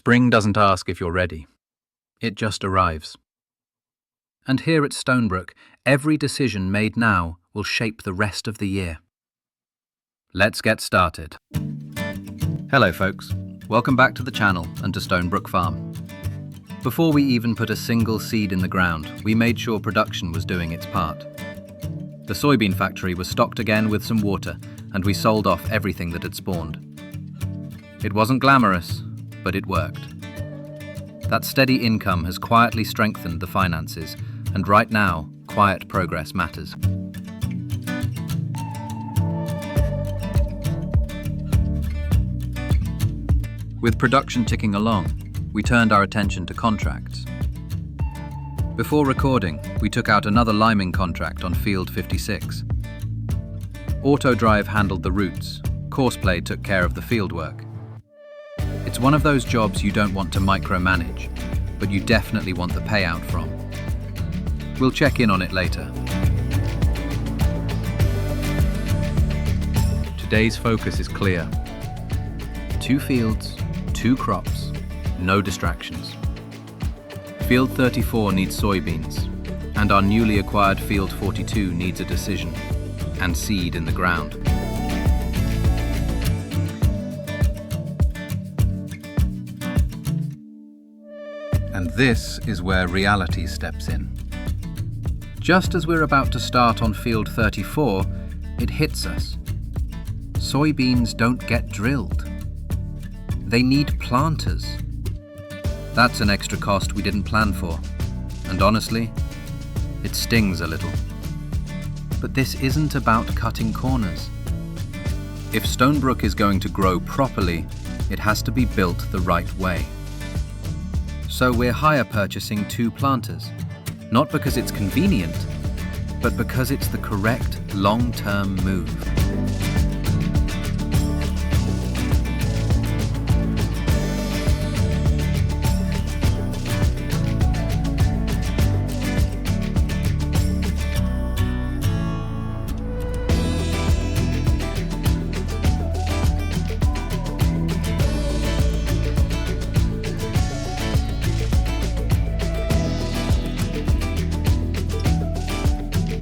Spring doesn't ask if you're ready. It just arrives. And here at Stonebrook, every decision made now will shape the rest of the year. Let's get started. Hello folks, welcome back to the channel and to Stonebrook Farm. Before we even put a single seed in the ground, we made sure production was doing its part. The soybean factory was stocked again with some water, and we sold off everything that had spawned. It wasn't glamorous, but it worked. That steady income has quietly strengthened the finances, and right now, quiet progress matters. With production ticking along, we turned our attention to contracts. Before recording, we took out another liming contract on field 56. AutoDrive handled the routes, Courseplay took care of the field work. It's one of those jobs you don't want to micromanage, but you definitely want the payout from. We'll check in on it later. Today's focus is clear. 2 fields, 2 crops, no distractions. Field 34 needs soybeans, and our newly acquired Field 42 needs a decision and seed in the ground. And this is where reality steps in. Just as we're about to start on Field 34, it hits us. Soybeans don't get drilled. They need planters. That's an extra cost we didn't plan for, and honestly, it stings a little. But this isn't about cutting corners. If Stonebrook is going to grow properly, it has to be built the right way. So we're hire purchasing 2 planters, not because it's convenient, but because it's the correct long-term move.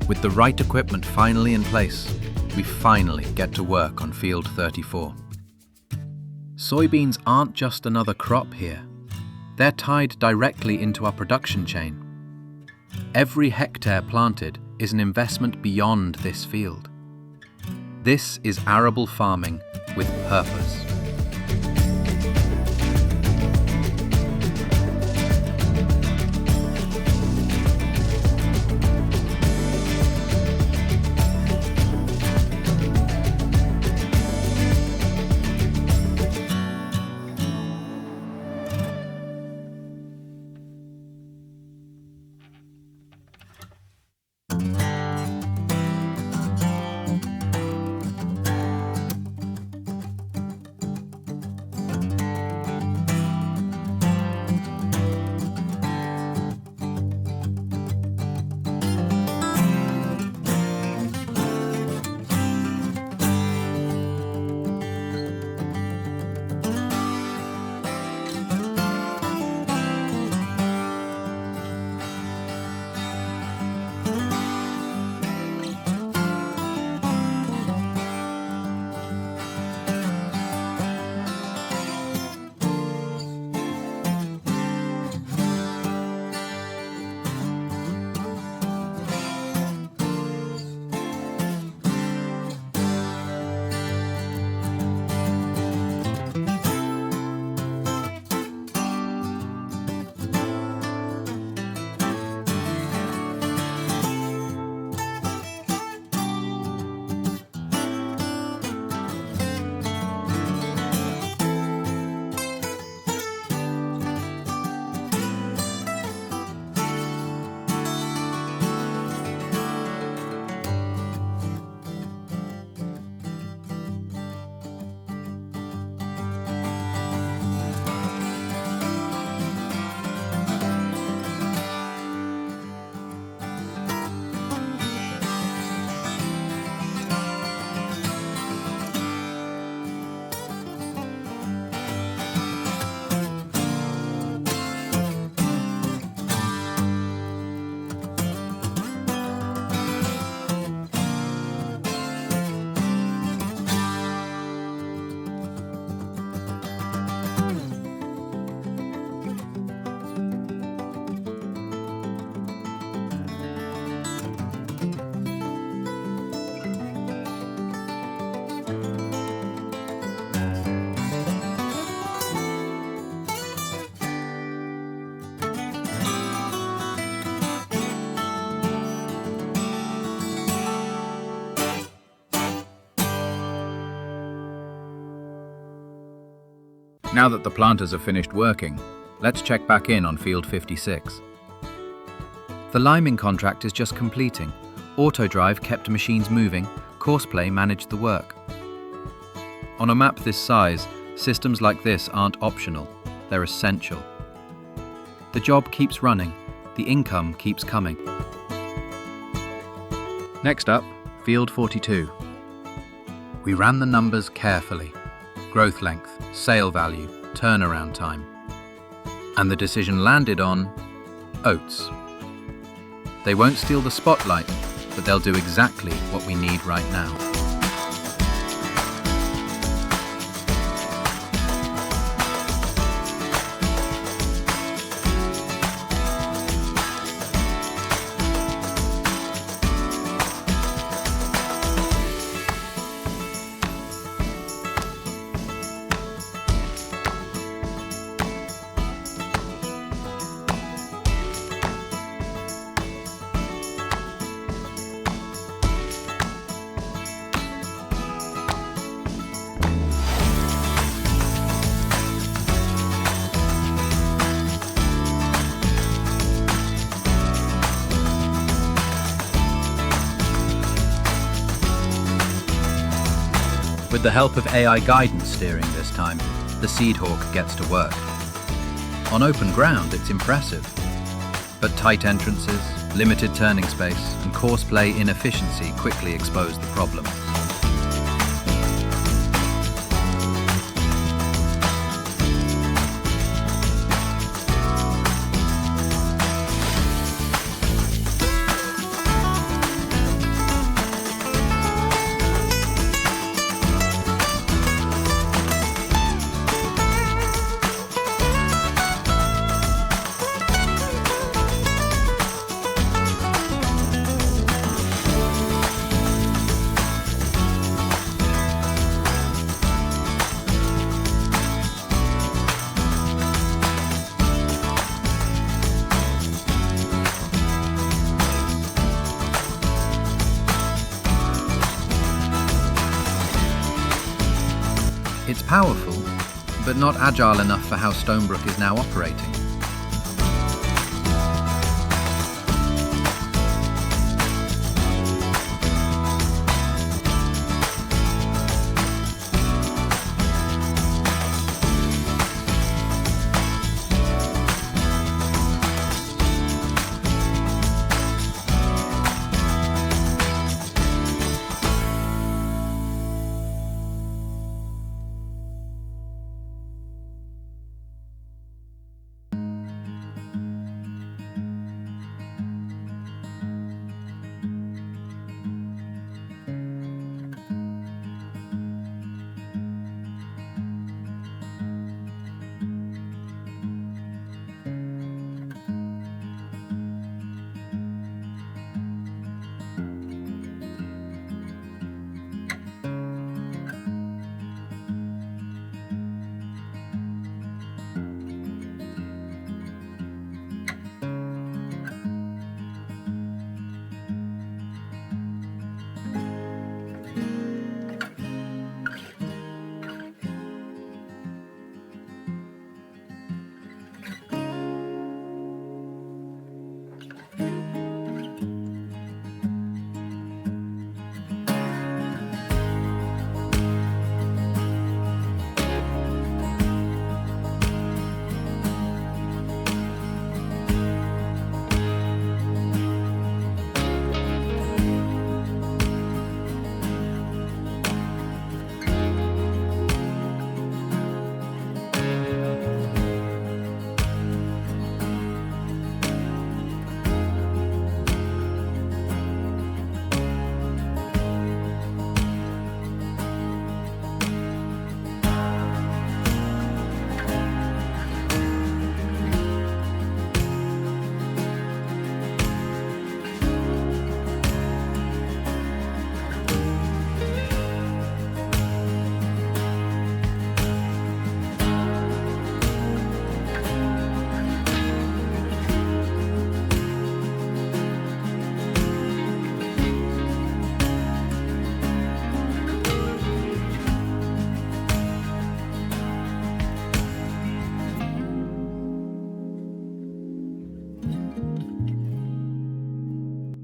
With the right equipment finally in place, we finally get to work on Field 34. Soybeans aren't just another crop here. They're tied directly into our production chain. Every hectare planted is an investment beyond this field. This is arable farming with purpose. Now that the planters have finished working, let's check back in on field 56. The liming contract is just completing. AutoDrive kept machines moving, Courseplay managed the work. On a map this size, systems like this aren't optional, they're essential. The job keeps running, the income keeps coming. Next up, field 42. We ran the numbers carefully. Growth length, sale value, turnaround time. And the decision landed on oats. They won't steal the spotlight, but they'll do exactly what we need right now. With the help of AI guidance steering this time, the Seed Hawk gets to work. On open ground, it's impressive. But tight entrances, limited turning space, and Courseplay inefficiency quickly expose the problem. It's powerful, but not agile enough for how Stonebrook is now operating.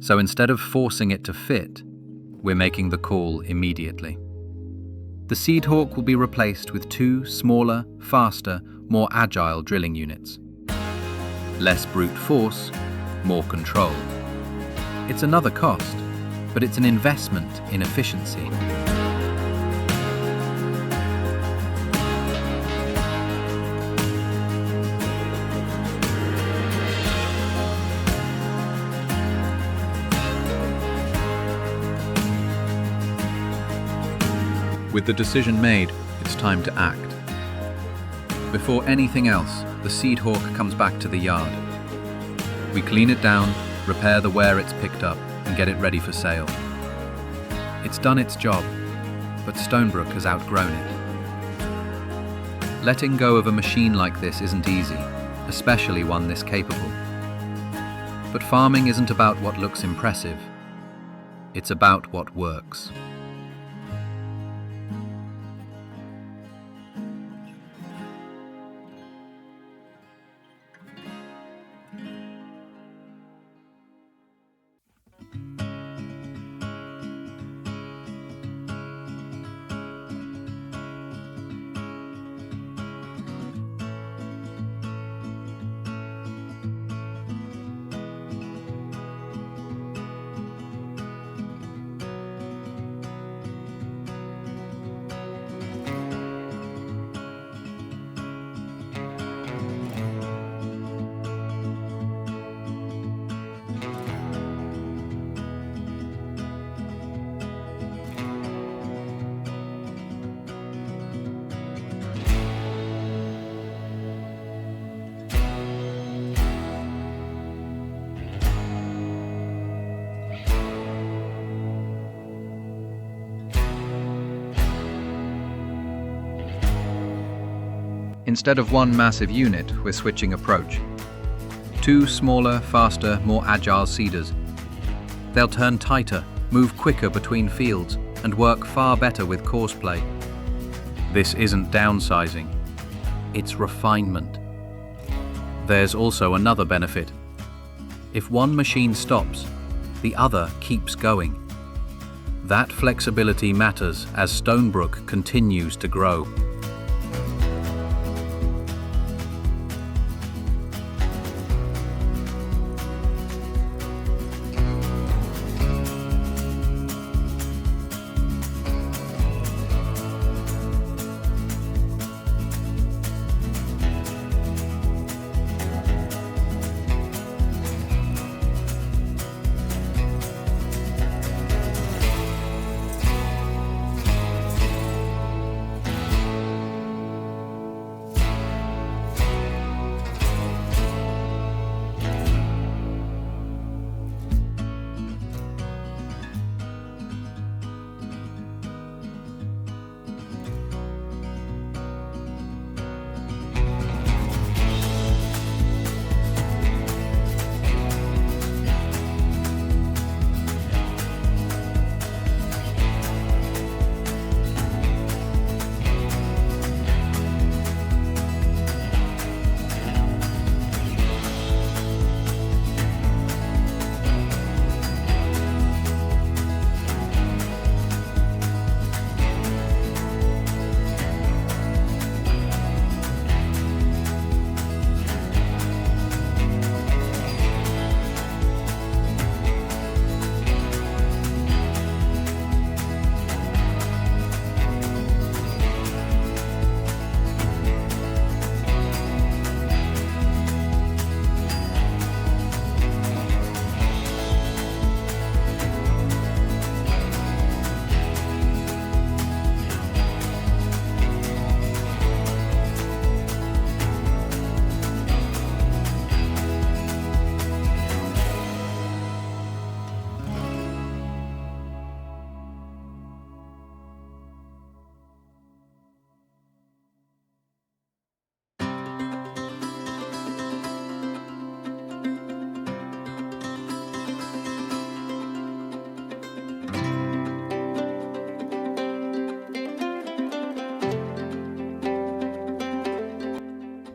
So instead of forcing it to fit, we're making the call immediately. The seed hawk will be replaced with 2 smaller, faster, more agile drilling units. Less brute force, more control. It's another cost, but it's an investment in efficiency. With the decision made, it's time to act. Before anything else, the seed hawk comes back to the yard. We clean it down, repair the wear it's picked up, and get it ready for sale. It's done its job, but Stonebrook has outgrown it. Letting go of a machine like this isn't easy, especially one this capable. But farming isn't about what looks impressive. It's about what works. Instead of one massive unit, we're switching approach. 2 smaller, faster, more agile seeders. They'll turn tighter, move quicker between fields, and work far better with Courseplay. This isn't downsizing, it's refinement. There's also another benefit. If one machine stops, the other keeps going. That flexibility matters as Stonebrook continues to grow.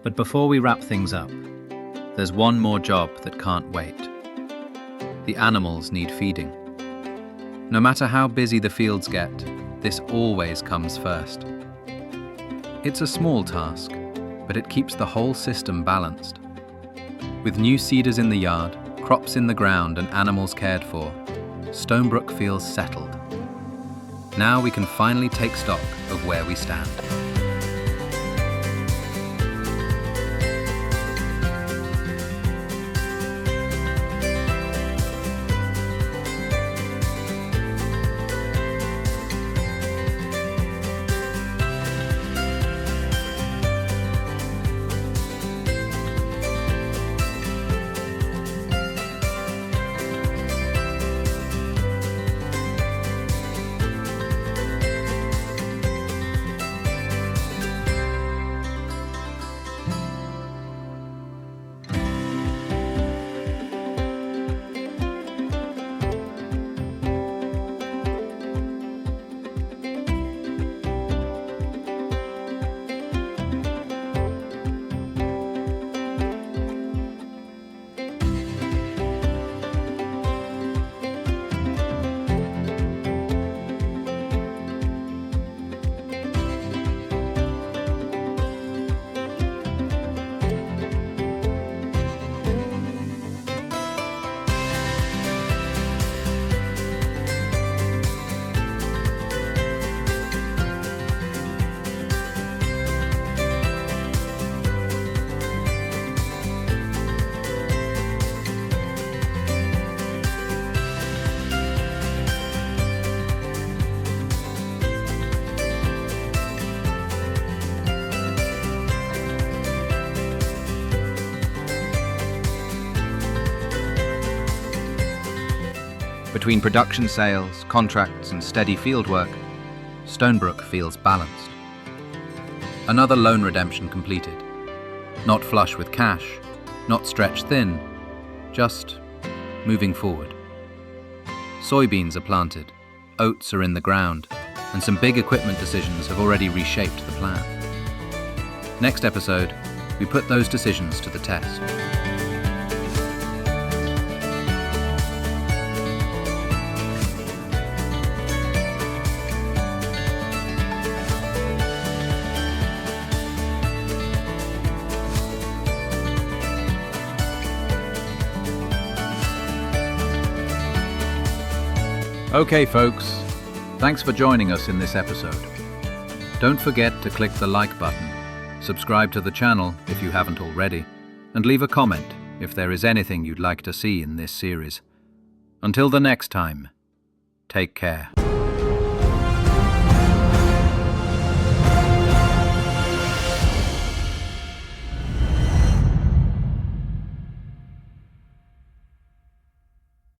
But before we wrap things up, there's one more job that can't wait. The animals need feeding. No matter how busy the fields get, this always comes first. It's a small task, but it keeps the whole system balanced. With new seeders in the yard, crops in the ground and animals cared for, Stonebrook feels settled. Now we can finally take stock of where we stand. Between production sales, contracts and steady fieldwork, Stonebrook feels balanced. Another loan redemption completed. Not flush with cash, not stretched thin, just moving forward. Soybeans are planted, oats are in the ground, and some big equipment decisions have already reshaped the plan. Next episode, we put those decisions to the test. Okay folks, thanks for joining us in this episode. Don't forget to click the like button, subscribe to the channel if you haven't already, and leave a comment if there is anything you'd like to see in this series. Until the next time, take care.